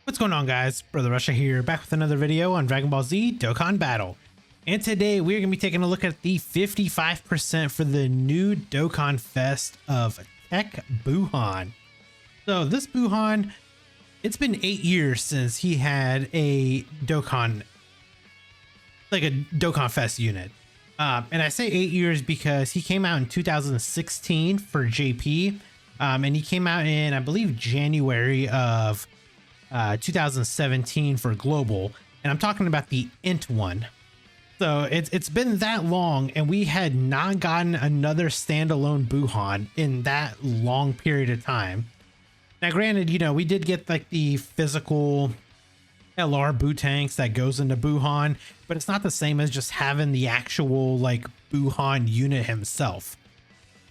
What's going on, guys? Brother Russia here, back with another video on Dragon Ball Z Dokkan Battle. And today we're going to be taking a look at the 55% for the new Dokkan Fest of TEQ BUUHAN. So this BUUHAN, it's been 8 years since he had a Dokkan, like a Dokkan Fest unit. And I say 8 years because he came out in 2016 for JP. And he came out in, I believe, January of 2017 for global, and I'm talking about the int one. So it's been that long, and we had not gotten another standalone BUUHAN in that long period of time. Now granted, you know, we did get like the physical LR Buu tanks that goes into BUUHAN, but it's not the same as just having the actual like BUUHAN unit himself.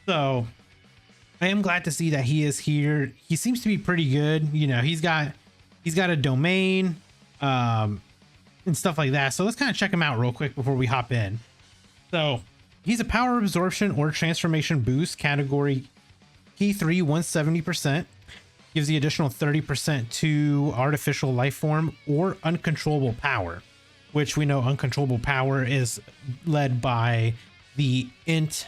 So I am glad to see that he is here. He seems to be pretty good. You know, he's got a domain and stuff like that. So let's kind of check him out real quick before we hop in. So he's a power absorption or transformation boost category key 3 170%. Gives the additional 30% to artificial life form or uncontrollable power, which we know uncontrollable power is led by the int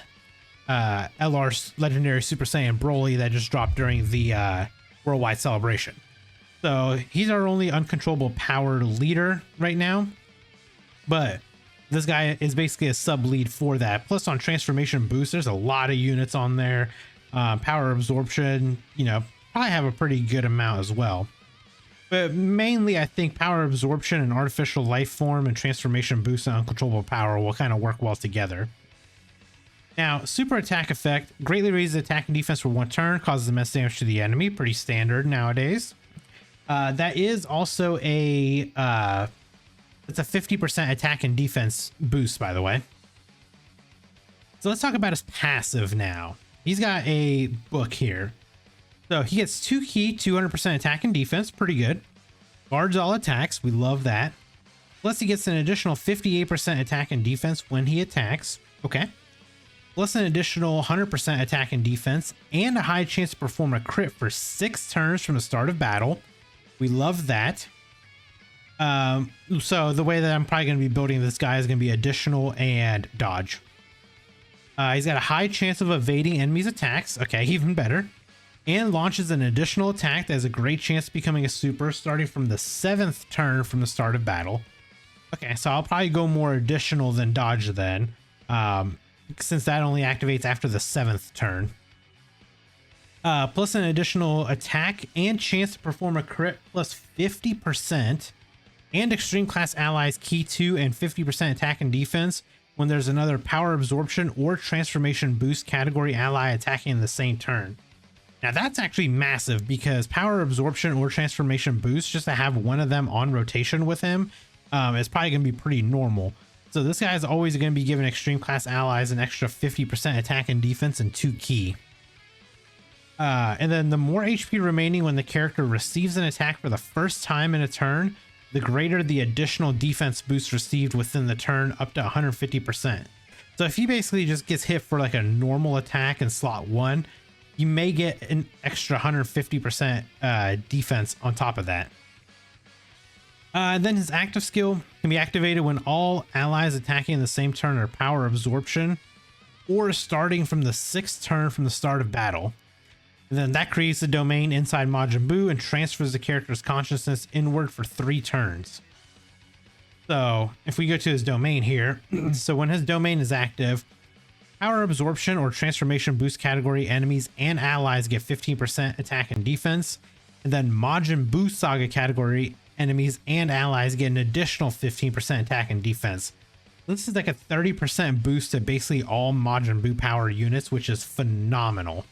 LR legendary Super Saiyan Broly that just dropped during the worldwide celebration. So he's our only uncontrollable power leader right now, but this guy is basically a sub lead for that. Plus on transformation boost, there's a lot of units on there. Power absorption, you know, probably have a pretty good amount as well. But mainly I think power absorption and artificial life form and transformation boost and uncontrollable power will kind of work well together. Now, super attack effect greatly raises attack and defense for 1 turn, causes immense damage to the enemy. Pretty standard nowadays. That is also a it's a 50% attack and defense boost, by the way. So let's talk about his passive now. He's got a book here. So he gets 2 key, 200% attack and defense, pretty good. Guards all attacks, we love that. Plus he gets an additional 58% attack and defense when he attacks. Okay. Plus an additional 100% attack and defense and a high chance to perform a crit for 6 turns from the start of battle. We love that. So the way that I'm probably going to be building this guy is going to be additional and dodge. He's got a high chance of evading enemies' attacks. Okay, even better. And launches an additional attack that has a great chance of becoming a super starting from the 7th turn from the start of battle. Okay, so I'll probably go more additional than dodge then, since that only activates after the 7th turn. Plus an additional attack and chance to perform a crit plus 50% and extreme class allies key 2 and 50% attack and defense when there's another power absorption or transformation boost category ally attacking in the same turn. Now that's actually massive because power absorption or transformation boost, just to have one of them on rotation with him, is probably going to be pretty normal. So this guy is always going to be giving extreme class allies an extra 50% attack and defense and 2 key. And then the more HP remaining when the character receives an attack for the first time in a turn, the greater the additional defense boost received within the turn, up to 150%. So if he basically just gets hit for like a normal attack in slot 1, you may get an extra 150% defense on top of that. Then his active skill can be activated when all allies attacking in the same turn are power absorption or starting from the 6th turn from the start of battle. And then that creates a domain inside Majin Buu and transfers the character's consciousness inward for 3 turns. So if we go to his domain here, so when his domain is active, power absorption or transformation boost category enemies and allies get 15% attack and defense. And then Majin Buu Saga category enemies and allies get an additional 15% attack and defense. This is like a 30% boost to basically all Majin Buu power units, which is phenomenal.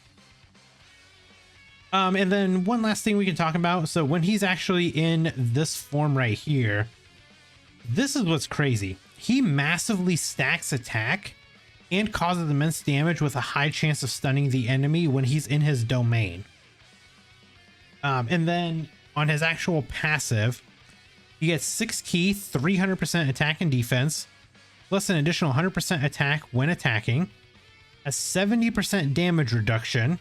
And then one last thing we can talk about. So when he's actually in this form right here, this is what's crazy. He massively stacks attack and causes immense damage with a high chance of stunning the enemy when he's in his domain. And then on his actual passive, he gets 6 key, 300% attack and defense, plus an additional 100% attack when attacking, a 70% damage reduction,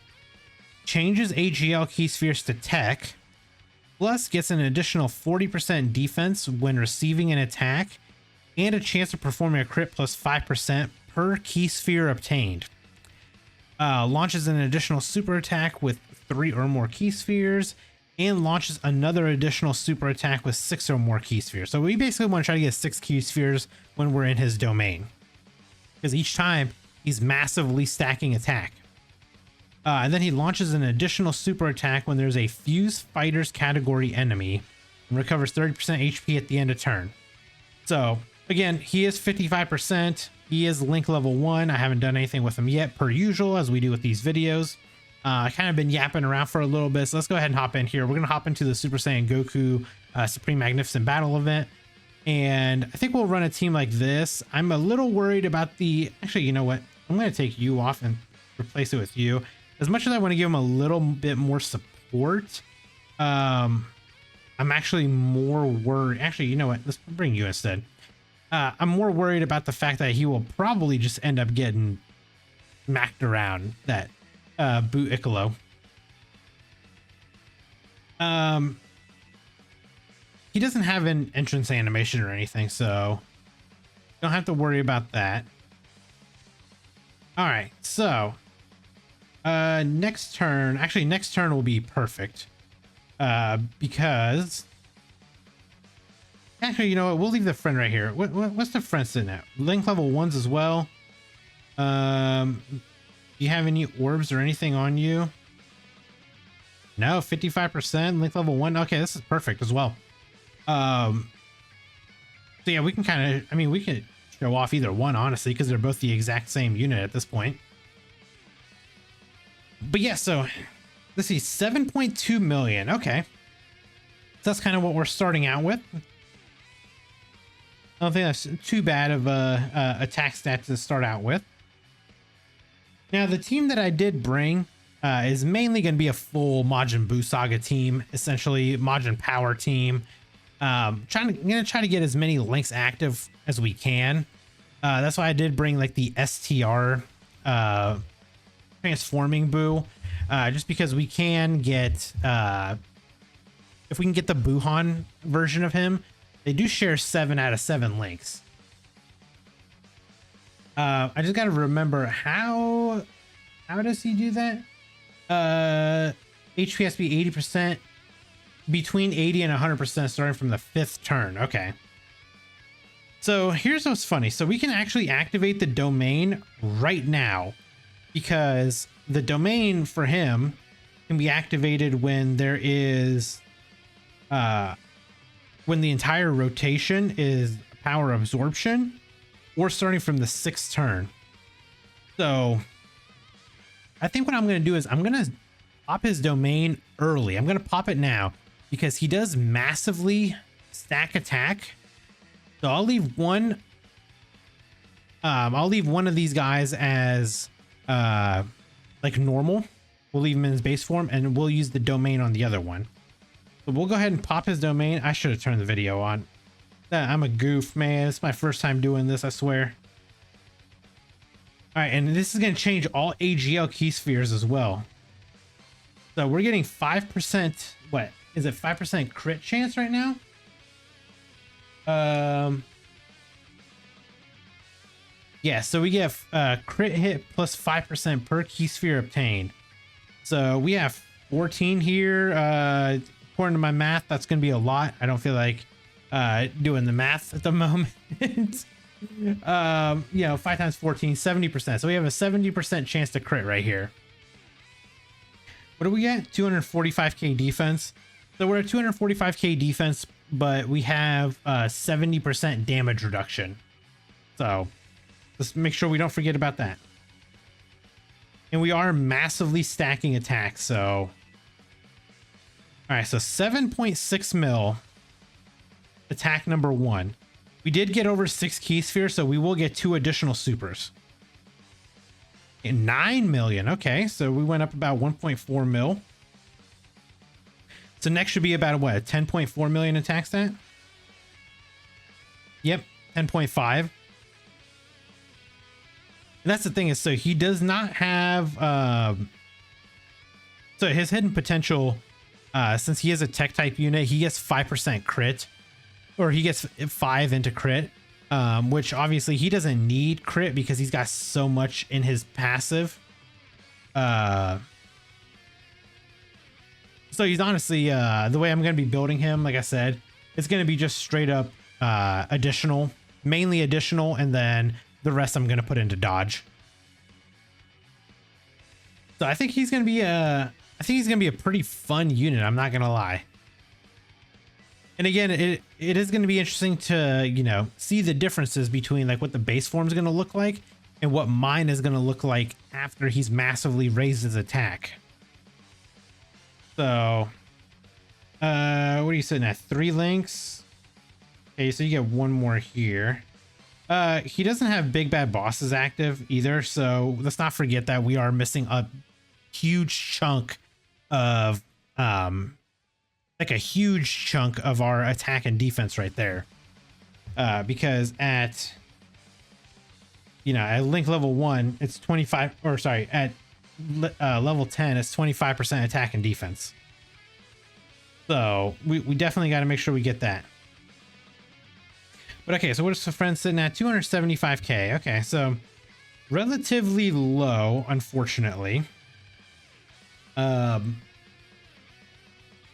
changes AGL key spheres to TEQ, Plus gets an additional 40% defense when receiving an attack and a chance of performing a crit plus 5% per key sphere obtained. Launches an additional super attack with 3 or more key spheres and launches another additional super attack with 6 or more key spheres. So we basically want to try to get 6 key spheres when we're in his domain, because each time he's massively stacking attack. And then he launches an additional super attack when there's a fused fighters category enemy and recovers 30% HP at the end of turn. So again, he is 55%. He is Link level 1. I haven't done anything with him yet, per usual, as we do with these videos. I kind of been yapping around for a little bit, so let's go ahead and hop in here. We're going to hop into the Super Saiyan Goku Supreme Magnificent Battle event. And I think we'll run a team like this. I'm a little worried about the... Actually, you know what? I'm going to take you off and replace it with you. As much as I want to give him a little bit more support, I'm actually more worried. Actually, you know what? Let's bring you instead. I'm more worried about the fact that he will probably just end up getting smacked around that Boo Piccolo. He doesn't have an entrance animation or anything, so don't have to worry about that. All right, so next turn will be perfect, because actually, you know what, we'll leave the friend right here. What's the friend sitting at? Link level 1s as well. Do you have any orbs or anything on you? No, 55%, Link level 1. Okay, this is perfect as well. So yeah, we can kind of, I mean, we can show off either one, honestly, because they're both the exact same unit at this point. But yeah, so let's see, 7.2 million. Okay. So that's kind of what we're starting out with. I don't think that's too bad of a attack stat to start out with. Now, the team that I did bring is mainly going to be a full Majin Buu Saga team, essentially Majin Power team. I'm gonna try to get as many links active as we can. That's why I did bring like the STR transforming Buu, just because we can get if we can get the BUUHAN version of him. They do share 7 out of 7 links. I just gotta remember how does he do that? HP has to be 80%, between 80 and 100% starting from the 5th turn. Okay. So here's what's funny. So we can actually activate the domain right now, because the domain for him can be activated when there is when the entire rotation is power absorption, or starting from the 6th turn. So I think what I'm going to do is I'm going to pop his domain early. I'm going to pop it now because he does massively stack attack. So I'll leave one of these guys as like normal. We'll leave him in his base form and we'll use the domain on the other one. So we'll go ahead and pop his domain. I should have turned the video on. I'm a goof, man. It's my first time doing this, I swear. All right, and this is going to change all AGL key spheres as well. So we're getting 5%. What is it? 5% crit chance right now. Yeah, so we get crit hit plus 5% per key sphere obtained. So we have 14 here. According to my math, that's going to be a lot. I don't feel like doing the math at the moment. You know, 5 times 14, 70%. So we have a 70% chance to crit right here. What do we get? 245k defense. So we're at 245k defense, but we have 70% damage reduction. So let's make sure we don't forget about that. And we are massively stacking attacks. So, all right, so 7.6 mil attack number 1. We did get over 6 key spheres, so we will get 2 additional supers. And 9 million. Okay, so we went up about 1.4 mil. So next should be about what, 10.4 million attack stat? Yep, 10.5. And that's the thing is, so he does not have so his hidden potential Since he is a tech type unit, he gets 5% crit, or he gets 5 into crit, which obviously he doesn't need crit because he's got so much in his passive. So he's honestly, the way I'm going to be building him, like I said, it's going to be just straight up additional, mainly additional, and then the rest I'm going to put into dodge. So I think he's going to be a pretty fun unit. I'm not going to lie. And again, it is going to be interesting to, you know, see the differences between like what the base form is going to look like and what mine is going to look like after he's massively raised his attack. So, what are you sitting at? 3 links. Okay, so you get 1 more here. He doesn't have big bad bosses active either, so let's not forget that we are missing a huge chunk of like a huge chunk of our attack and defense right there, because at, you know, at link level 1 it's 25, or sorry, at level 10 it's 25% attack and defense. So we definitely got to make sure we get that. But okay, so what is the friend sitting at? 275k. Okay, so relatively low, unfortunately.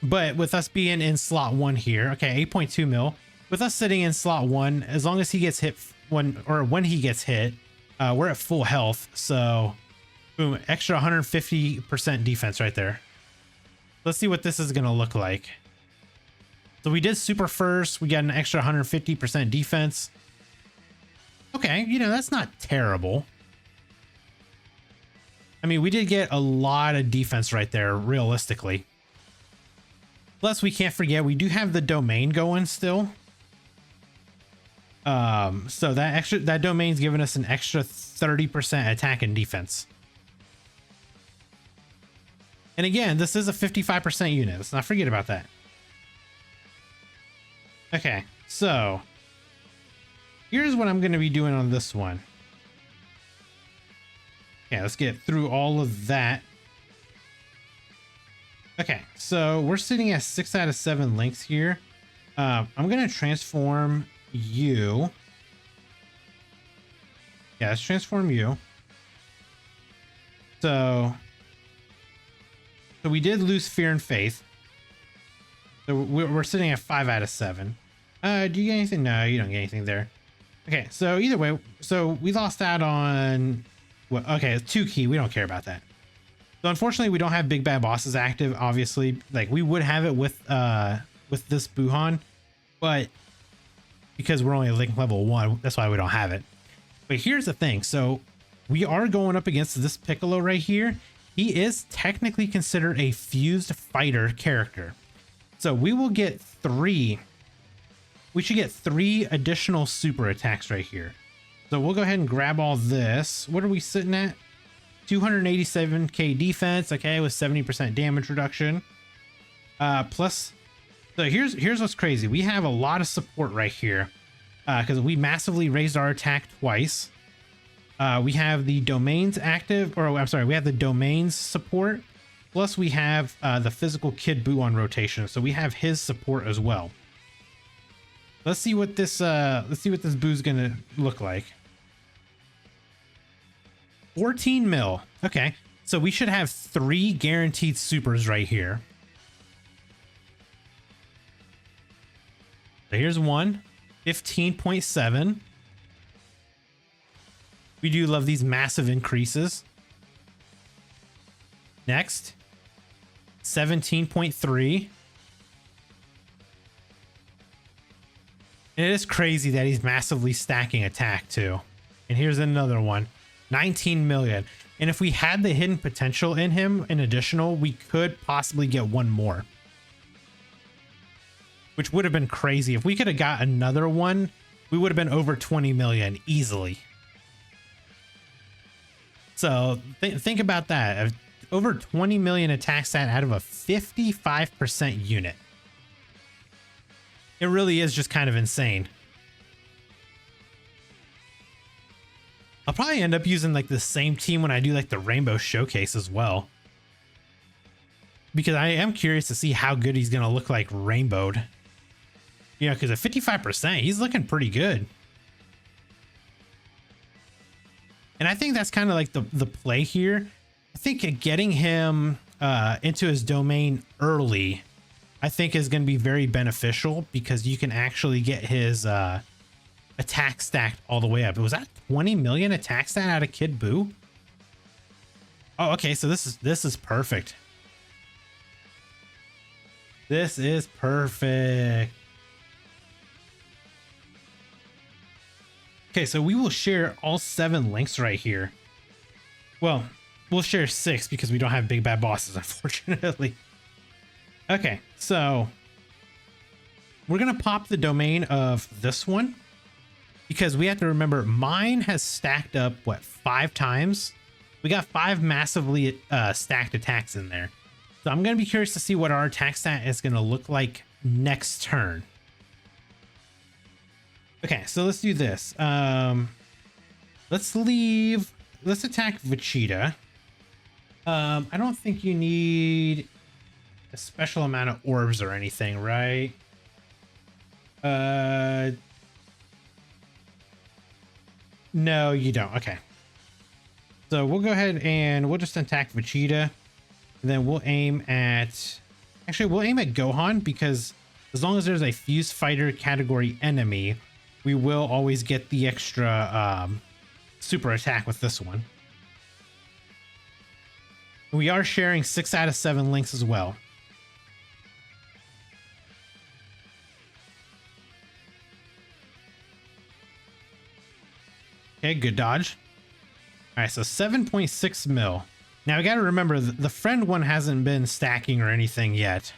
But with us being in slot 1 here, okay, 8.2 mil. With us sitting in slot 1, as long as he gets hit when he gets hit, we're at full health. So, boom, extra 150% defense right there. Let's see what this is gonna look like. So we did super first. We got an extra 150% defense. Okay, you know, that's not terrible. I mean, we did get a lot of defense right there, realistically. Plus, we can't forget, we do have the domain going still. So that domain's giving us an extra 30% attack and defense. And again, this is a 55% unit. Let's not forget about that. Okay, so here's what I'm going to be doing on this one. Okay, let's get through all of that. Okay, so we're sitting at 6 out of 7 links here. I'm going to transform you. Yeah, let's transform you. So we did lose Fear and Faith. So we're sitting at 5 out of 7. Do you get anything? No, you don't get anything there. Okay, so either way, so we lost out on, well, okay, 2 key. We don't care about that. So unfortunately, we don't have big bad bosses active. Obviously, like we would have it with this BUUHAN, but because we're only link level 1, that's why we don't have it. But here's the thing. So we are going up against this Piccolo right here. He is technically considered a fused fighter character. So we will get 3. We should get 3 additional super attacks right here. So we'll go ahead and grab all this. What are we sitting at? 287k defense. Okay, with 70% damage reduction. Plus, so here's what's crazy. We have a lot of support right here because we massively raised our attack twice. We have the domains active, or I'm sorry, we have the domains support. Plus we have the physical Kid Buu on rotation, so we have his support as well. Let's see what this Buu's gonna look like. 14 mil. Okay, so we should have 3 guaranteed supers right here. So here's one, 15.7. We do love these massive increases. Next, 17.3. And it is crazy that he's massively stacking attack too. And here's another one, 19 million. And if we had the hidden potential in him, an additional, we could possibly get one more. Which would have been crazy. If we could have got another one, we would have been over 20 million easily. So think about that. Over 20 million attack stat out of a 55% unit. It really is just kind of insane. I'll probably end up using like the same team when I do like the Rainbow Showcase as well. because I am curious to see how good he's going to look like rainbowed. You know, because at 55%, he's looking pretty good. And I think that's kind of like the play here. I think getting him into his domain early, I think is going to be very beneficial because you can actually get his attack stacked all the way up. Was that 20 million attack stat out of Kid Buu? Oh, okay. So this is perfect. This is perfect. Okay, so we will share all 7 links right here. Well, we'll share 6 because we don't have big bad bosses, unfortunately. Okay, so we're gonna pop the domain of this one because we have to remember mine has stacked up what 5 times. We got 5 massively stacked attacks in there. So I'm gonna be curious to see what our attack stat is gonna look like next turn. Okay, so let's do this. Let's attack Vegeta. I don't think you need a special amount of orbs or anything, right? No, you don't. Okay. So we'll go ahead and we'll just attack Vegeta. And then we'll aim at... Actually, we'll aim at Gohan because as long as there's a Fuse Fighter category enemy, we will always get the extra super attack with this one. We are sharing 6 out of 7 links as well. Okay, good dodge. All right, so 7.6 mil. Now we got to remember the friend one hasn't been stacking or anything yet.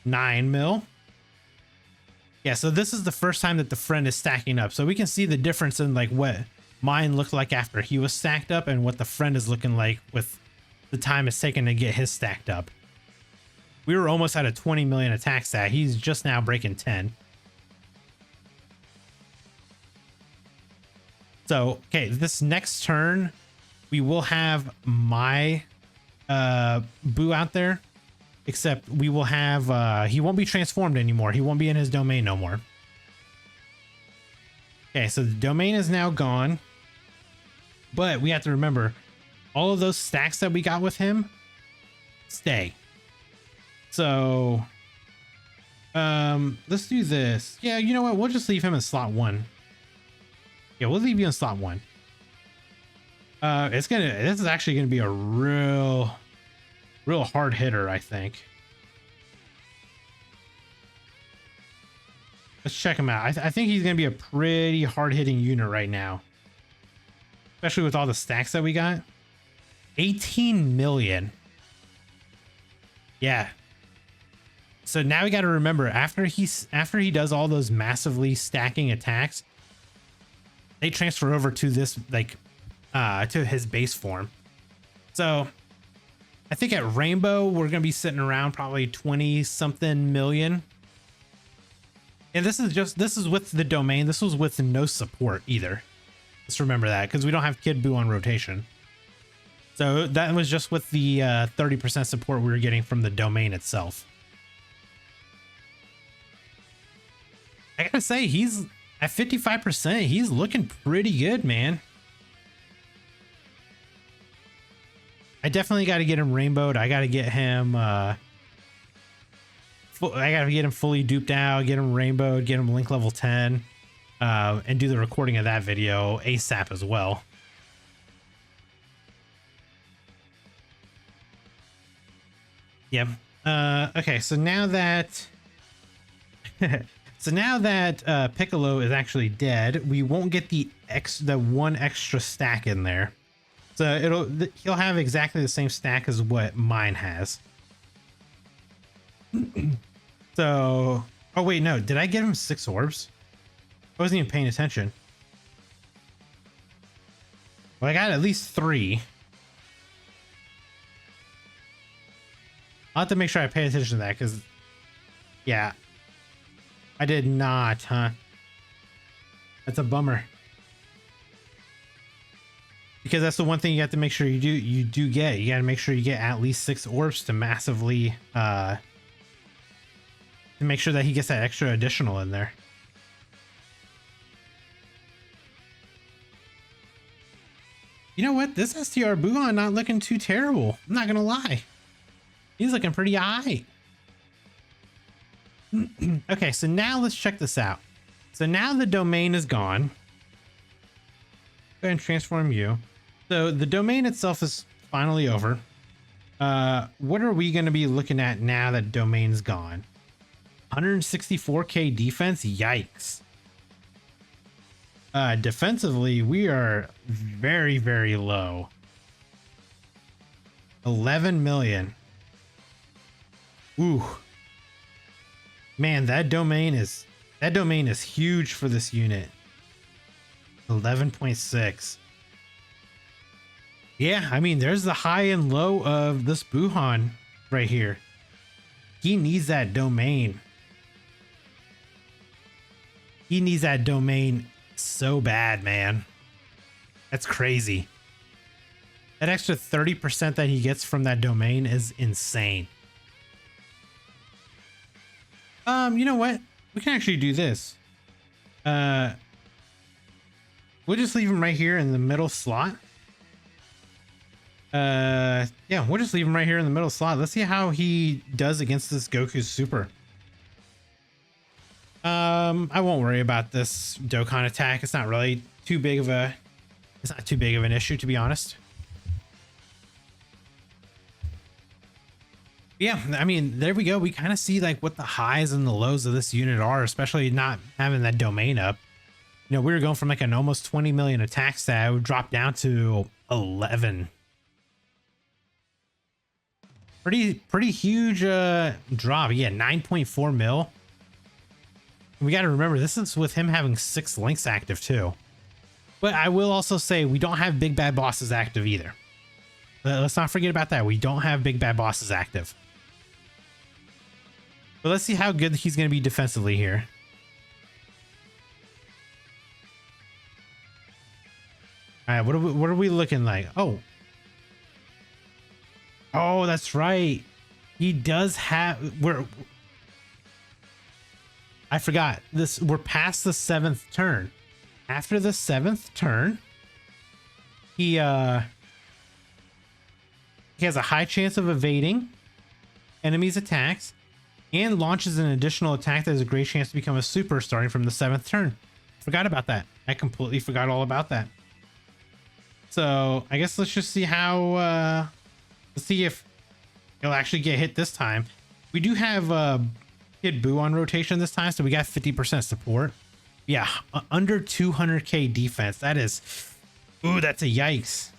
9 mil. Yeah, so this is the first time that the friend is stacking up. So we can see the difference in like what mine looked like after he was stacked up and what the friend is looking like with the time it's taken to get his stacked up. We were almost at a 20 million attack stat. He's just now breaking 10. So, okay, this next turn, we will have my Buu out there. Except we will have, he won't be transformed anymore. He won't be in his domain no more. Okay, so the domain is now gone. But we have to remember, all of those stacks that we got with him stay. So, let's do this. Yeah, you know what? We'll just leave him in slot 1. Yeah, we'll leave you in slot 1. This is actually gonna be a real hard hitter, I think. Let's check him out. I think he's going to be a pretty hard-hitting unit right now. Especially with all the stacks that we got. 18 million. Yeah. So now we got to remember, after he does all those massively stacking attacks, they transfer over to this, like, to his base form. So I think at Rainbow, we're going to be sitting around probably 20 something million. And this is with the domain. This was with no support either. Let's remember that because we don't have Kid Buu on rotation. So that was just with the 30% support we were getting from the domain itself. I gotta say, he's at 55%. He's looking pretty good, man. I definitely got to get him rainbowed. I got to get him fully duped out, get him rainbowed, get him link level 10, and do the recording of that video ASAP as well. Yep. Okay, so now that Piccolo is actually dead, we won't get the one extra stack in there. So he'll have exactly the same stack as what mine has. So, oh wait, no, did I get him 6 orbs? I wasn't even paying attention. Well, I got at least 3. I'll have to make sure I pay attention to that because, yeah, I did not, huh? That's a bummer. because that's the one thing you have to make sure you do get. You got to make sure you get at least 6 orbs to massively to make sure that he gets that extra additional in there. You know what? This STR BUUHAN not looking too terrible. I'm not gonna lie. He's looking pretty high. Okay, so now let's check this out. So now the domain is gone. Go ahead and transform you. So the domain itself is finally over. What are we going to be looking at now that domain's gone? 164k defense? Yikes. Defensively, we are very, very low. 11 million. Ooh. Man, that domain is huge for this unit. 11.6. Yeah, I mean, there's the high and low of this BUUHAN right here. He needs that domain. He needs that domain so bad, man. That's crazy. That extra 30% that he gets from that domain is insane. You know what? We can actually do this. We'll just leave him right here in the middle slot. Yeah, we'll just leave him right here in the middle slot. Let's see how he does against this Goku Super. I won't worry about this Dokkan attack. It's not really too big of a, it's not too big of an issue, to be honest. Yeah, I mean, there we go. We kind of see like what the highs and the lows of this unit are, especially not having that domain up. You know, we were going from like an almost 20 million attack stat. It would drop down to 11. Pretty huge drop. Yeah, 9.4 mil. We got to remember, this is with him having 6 links active too. But I will also say we don't have big bad bosses active either. Let's not forget about that. We don't have big bad bosses active. But let's see how good he's going to be defensively here. All right, what are we looking like? Oh, that's right. He does have. I forgot this. We're past the 7th turn. After the 7th turn, he has a high chance of evading enemies' attacks and launches an additional attack that has a great chance to become a super starting from the 7th turn. Forgot about that. I completely forgot all about that. So I guess let's just see how, let's see if he'll actually get hit this time. We do have Kid Buu on rotation this time, so we got 50% support. Yeah, under 200k defense. That is, ooh, that's a yikes.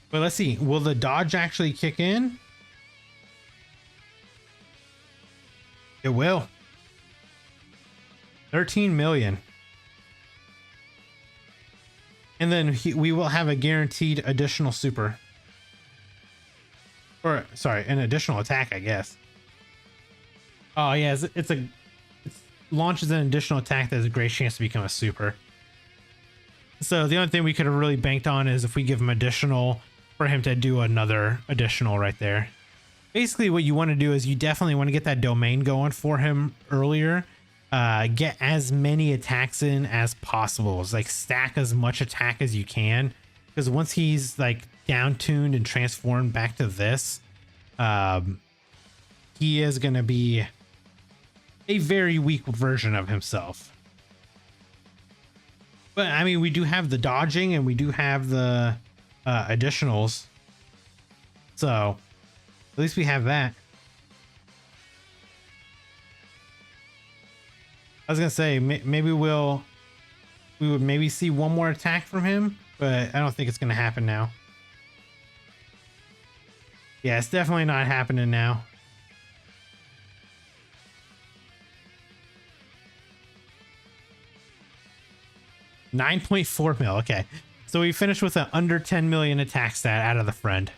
But let's see, will the dodge actually kick in? It will. 13 million. And then we will have a guaranteed additional super. Or, sorry, an additional attack, I guess. Oh, yeah, it launches an additional attack that has a great chance to become a super. So the only thing we could have really banked on is if we give him additional, for him to do another additional right there. Basically, what you want to do is you definitely want to get that domain going for him earlier. Get as many attacks in as possible. It's like stack as much attack as you can, because once he's like down tuned and transformed back to this, he is going to be a very weak version of himself. But I mean, we do have the dodging and we do have the additionals, so at least we have that. I was gonna say maybe we would maybe see one more attack from him, but I don't think it's gonna happen now. Yeah, it's definitely not happening now. $9.4 mil. Okay, so we finished with an under 10 million attack stat out of the friend.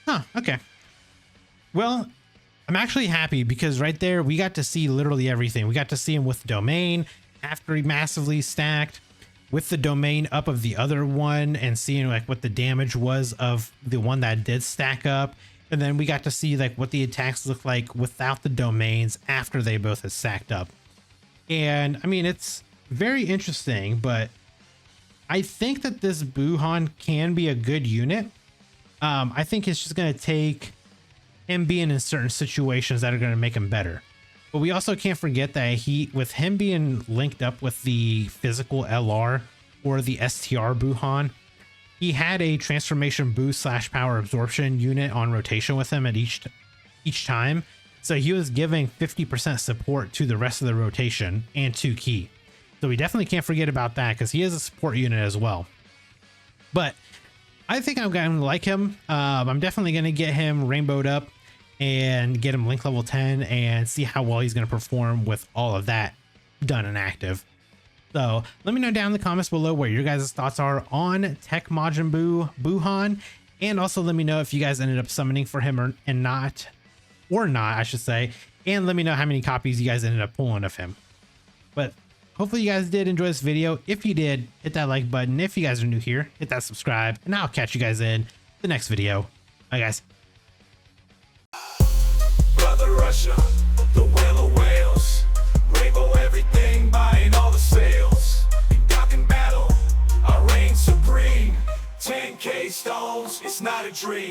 Huh, okay. Well, I'm actually happy because right there we got to see literally everything. We got to see him with domain after he massively stacked, with the domain up of the other one, and seeing like what the damage was of the one that did stack up. And then we got to see like what the attacks look like without the domains after they both had stacked up. And I mean, it's very interesting, but I think that this BUUHAN can be a good unit. I think it's just going to take him being in certain situations that are going to make him better. But we also can't forget that with him being linked up with the physical LR or the STR BUUHAN, he had a transformation boost / power absorption unit on rotation with him at each time. So he was giving 50% support to the rest of the rotation and to key. So we definitely can't forget about that because he is a support unit as well. But I think I'm going to like him. I'm definitely going to get him rainbowed up and get him link level 10 and see how well he's going to perform with all of that done and active. So let me know down in the comments below what your guys' thoughts are on TEQ Majin Buu BUUHAN, and also let me know if you guys ended up summoning for him or not, I should say, and let me know how many copies you guys ended up pulling of him. But hopefully you guys did enjoy this video. If you did, hit that like button. If you guys are new here, hit that subscribe, and I'll catch you guys in the next video. Bye guys. Brother Russia, the whale of whales, rainbow everything, buying all the sales. Dokkan battle, I reign supreme. 10K stones, it's not a dream.